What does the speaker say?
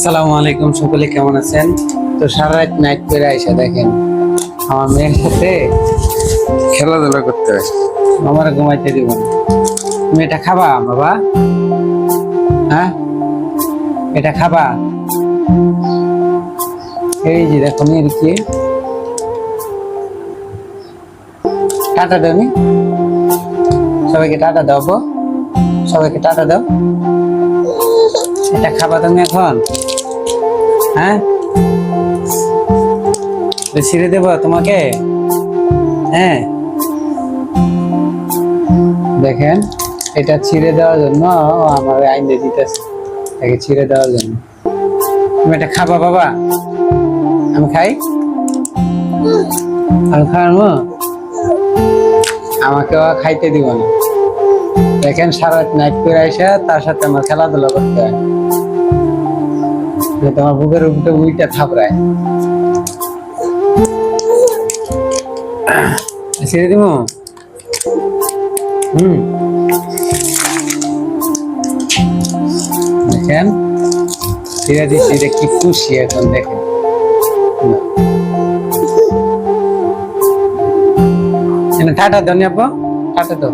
আসসালামু আলাইকুম, সকলে কেমন আছেন? তো সারা রাত নাইট করে আইসা দেখেন আমার মেয়ের সাথে খেলাধুলা করতে হয়, আমার ঘুমাইতে দিব না। তুমি এটা খাবা বাবা? হ্যাঁ, এটা খাবা? এই যে দেখো মেয়ের কি টাটা দাও নি, সবাইকে টাটা দাও গো, সবাইকে টাটা দাও। এটা খাবা তুমি এখন? হ্যাঁ, ছিঁড়ে দেবো তোমাকে? হ্যাঁ, দেখেন এটা ছিঁড়ে দেওয়ার জন্য আমার আইন দিয়ে দিতেছে, একে ছিঁড়ে দেওয়ার জন্য। তুমি এটা খাবা বাবা? আমি খাই, আমি খাওয়াবো? আমাকেও খাইতে দিব না। দেখেন সারা নাইট করে আইসা তার সাথে আমার খেলাধুলা করতে হয়, তোমার বুকের উপরে উইটা থাপড়ায়। ছেড়ে দিব? দেখেন ছেড়ে দিচ্ছি, এটা কি খুশি এখন দেখেন। টাটা দাও নি আপা, টাটা দাও।